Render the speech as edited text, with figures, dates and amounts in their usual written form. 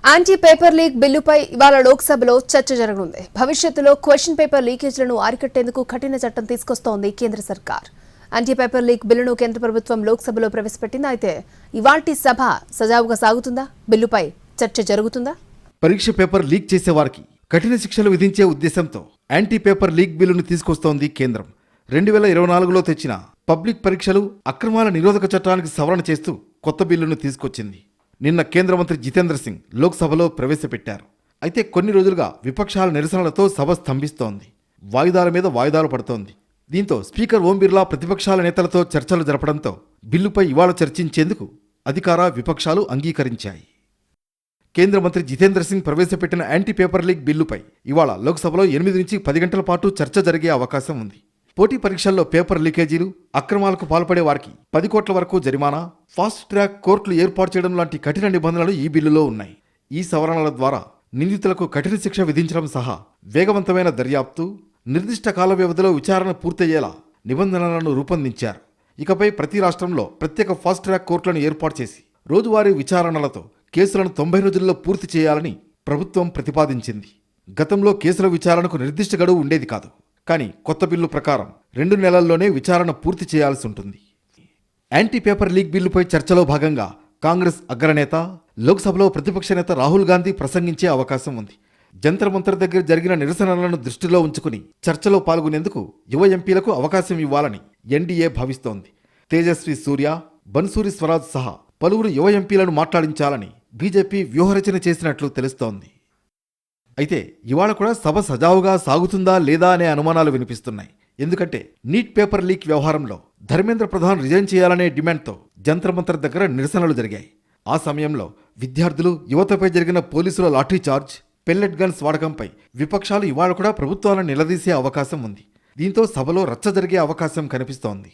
Anti paper leak బిల్లుపై ఇవాళ లోక్సభలో చర్చ జరగనుంది. భవిష్యత్తులో క్వశ్చన్ పేపర్ లీకేజీలను అరికట్టేందుకు కఠిన చట్టం తీసుకొస్తోంది కేంద్ర సర్కార్. యాంటీ పేపర్ లీక్ బిల్లును కేంద్ర ప్రభుత్వం లోక్సభలో ప్రవేశపెట్టింది. అయితే ఇవాల్టి సభ సజావుగా సాగుతుందా? బిల్లుపై చర్చ జరుగుతుందా? పరీక్ష పేపర్ లీక్ చేసే వారికి కఠిన శిక్షలు విధించే ఉద్దేశంతో యాంటీ పేపర్ లీక్ బిల్లును తీసుకొస్తోంది కేంద్రం. 2024లో తెచ్చిన పబ్లిక్ పరీక్షలు అక్రమాల నిరోధక చట్టానికి సవరణ చేస్తూ కొత్త బిల్లును తీసుకొచ్చింది. నిన్న కేంద్ర మంత్రి జితేంద్ర సింగ్ లోక్సభలో ప్రవేశపెట్టారు. అయితే కొన్ని రోజులుగా విపక్షాల నిరసనలతో సభ స్తంభిస్తోంది. వాయిదాల మీద వాయిదాలు పడుతోంది. దీంతో స్పీకర్ ఓం బిర్లా ప్రతిపక్షాల నేతలతో చర్చలు జరపడంతో బిల్లుపై ఇవాళ చర్చించేందుకు అధికార విపక్షాలు అంగీకరించాయి. కేంద్ర మంత్రి జితేంద్ర సింగ్ ప్రవేశపెట్టిన యాంటీ పేపర్ లీక్ బిల్లుపై ఇవాళ లోక్సభలో 8 నుంచి 10 గంటల పాటు చర్చ జరిగే అవకాశం ఉంది. పోటీ పరీక్షల్లో పేపర్ లీకేజీలు, అక్రమాలకు పాల్పడే వారికి 10 కోట్ల వరకు జరిమానా, ఫాస్ట్ ట్రాక్ కోర్టులు ఏర్పాటు చేయడం లాంటి కఠిన నిబంధనలు ఈ బిల్లులో ఉన్నాయి. ఈ సవరణల ద్వారా నిందితులకు కఠిన శిక్ష విధించడం సహా వేగవంతమైన దర్యాప్తు, నిర్దిష్ట కాల వ్యవధిలో విచారణ పూర్తయ్యేలా నిబంధనలను రూపొందించారు. ఇకపై ప్రతి రాష్ట్రంలో ప్రత్యేక ఫాస్ట్ ట్రాక్ కోర్టులను ఏర్పాటు చేసి రోజువారీ విచారణలతో కేసులను 90 రోజుల్లో పూర్తి చేయాలని ప్రభుత్వం ప్రతిపాదించింది. గతంలో కేసుల విచారణకు నిర్దిష్ట గడువు ఉండేది కాదు. కానీ కొత్త బిల్లు ప్రకారం 2 నెలల్లోనే విచారణ పూర్తి చేయాల్సి ఉంటుంది. యాంటీ పేపర్ లీక్ బిల్లుపై చర్చలో భాగంగా కాంగ్రెస్ అగ్రనేత, లోక్సభలో ప్రతిపక్ష నేత రాహుల్ గాంధీ ప్రసంగించే అవకాశం ఉంది. జంతర్ మంతర్ దగ్గర జరిగిన నిరసనలను దృష్టిలో ఉంచుకుని చర్చలో పాల్గొనేందుకు యువ ఎంపీలకు అవకాశం ఇవ్వాలని ఎన్డీఏ భావిస్తోంది. తేజస్వి సూర్య, బన్సూరి స్వరాజ్ సహా పలువురు యువ ఎంపీలను మాట్లాడించాలని బీజేపీ వ్యూహరచన చేసినట్లు తెలుస్తోంది. అయితే ఇవాళ కూడా సభ సజావుగా సాగుతుందా లేదా అనే అనుమానాలు వినిపిస్తున్నాయి. ఎందుకంటే నీట్ పేపర్ లీక్ వ్యవహారంలో ధర్మేంద్ర ప్రధాన్ రిజైన్ చేయాలనే డిమాండ్తో జంతర్ మంతర్ దగ్గర నిరసనలు జరిగాయి. ఆ సమయంలో విద్యార్థులు, యువతపై జరిగిన పోలీసుల లాఠీ చార్జ్, పెల్లెట్ గన్స్ వాడకంపై విపక్షాలు ఇవాళ కూడా ప్రభుత్వాలను నిలదీసే అవకాశం ఉంది. దీంతో సభలో రచ్చ జరిగే అవకాశం కనిపిస్తోంది.